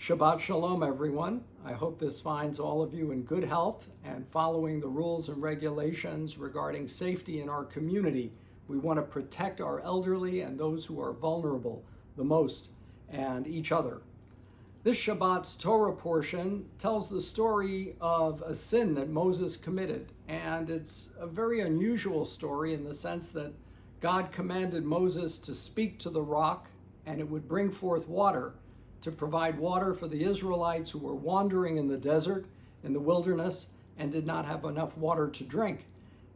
Shabbat Shalom, everyone. I hope this finds all of you in good health and following the rules and regulations regarding safety in our community. We want to protect our elderly and those who are vulnerable the most, and each other. This Shabbat's Torah portion tells the story of a sin that Moses committed, and it's a very unusual story in the sense that God commanded Moses to speak to the rock and it would bring forth water, to provide water for the Israelites who were wandering in the desert, in the wilderness, and did not have enough water to drink.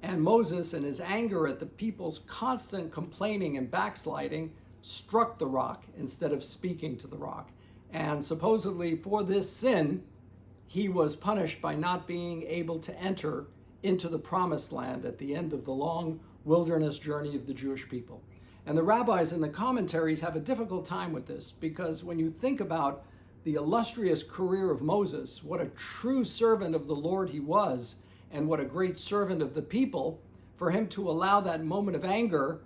And Moses, in his anger at the people's constant complaining and backsliding, struck the rock instead of speaking to the rock. And supposedly for this sin, he was punished by not being able to enter into the promised land at the end of the long wilderness journey of the Jewish people. And the rabbis in the commentaries have a difficult time with this, because when you think about the illustrious career of Moses, what a true servant of the Lord he was, and what a great servant of the people, for him to allow that moment of anger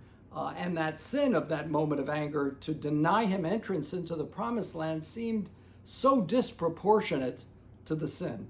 and that sin of that moment of anger to deny him entrance into the promised land seemed so disproportionate to the sin.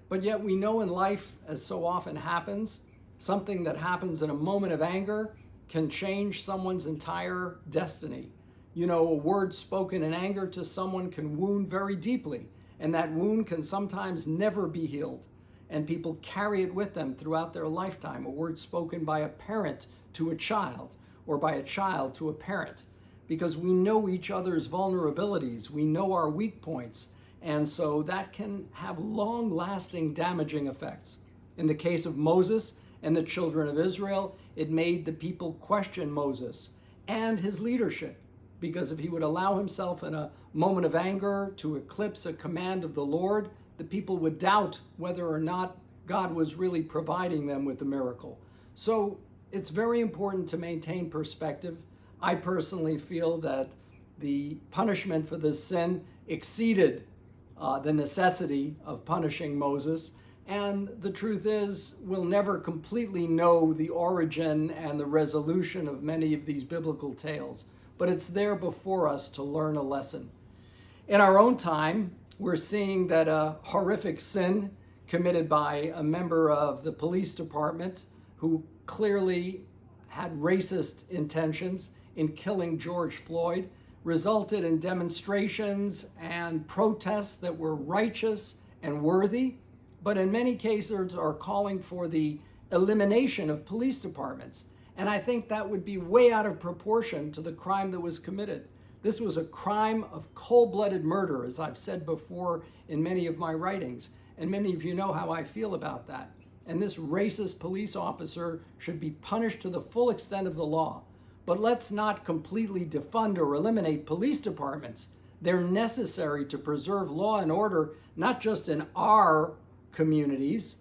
But yet we know in life, as so often happens, something that happens in a moment of anger can change someone's entire destiny. You know, a word spoken in anger to someone can wound very deeply, and that wound can sometimes never be healed. And people carry it with them throughout their lifetime. A word spoken by a parent to a child, or by a child to a parent, because we know each other's vulnerabilities, we know our weak points, and so that can have long-lasting damaging effects. In the case of Moses and the children of Israel, it made the people question Moses and his leadership, because if he would allow himself in a moment of anger to eclipse a command of the Lord, the people would doubt whether or not God was really providing them with the miracle. So it's very important to maintain perspective. I personally feel that the punishment for this sin exceeded the necessity of punishing Moses. And the truth is, we'll never completely know the origin and the resolution of many of these biblical tales, but it's there before us to learn a lesson. In our own time, we're seeing that a horrific sin committed by a member of the police department who clearly had racist intentions in killing George Floyd resulted in demonstrations and protests that were righteous and worthy, but in many cases are calling for the elimination of police departments. And I think that would be way out of proportion to the crime that was committed. This was a crime of cold-blooded murder, as I've said before in many of my writings, and many of you know how I feel about that. And this racist police officer should be punished to the full extent of the law. But let's not completely defund or eliminate police departments. They're necessary to preserve law and order, not just in our communities,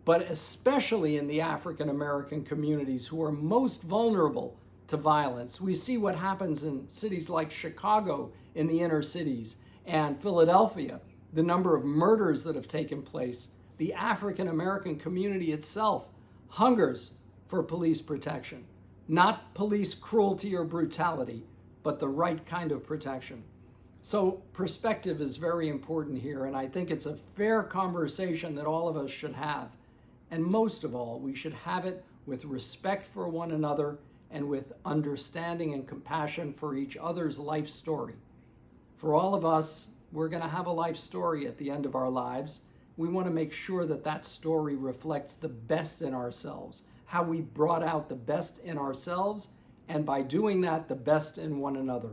but especially in the African American communities who are most vulnerable to violence. We see what happens in cities like Chicago, in the inner cities, and Philadelphia, the number of murders that have taken place. The African American community itself hungers for police protection, not police cruelty or brutality, but the right kind of protection. So perspective is very important here, and I think it's a fair conversation that all of us should have. And most of all, we should have it with respect for one another and with understanding and compassion for each other's life story. For all of us, we're going to have a life story at the end of our lives. We want to make sure that that story reflects the best in ourselves, how we brought out the best in ourselves, and by doing that, the best in one another.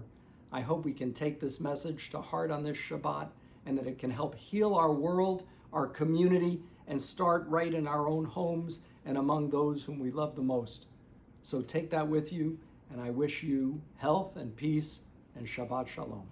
I hope we can take this message to heart on this Shabbat, and that it can help heal our world, our community, and start right in our own homes and among those whom we love the most. So take that with you, and I wish you health and peace and Shabbat Shalom.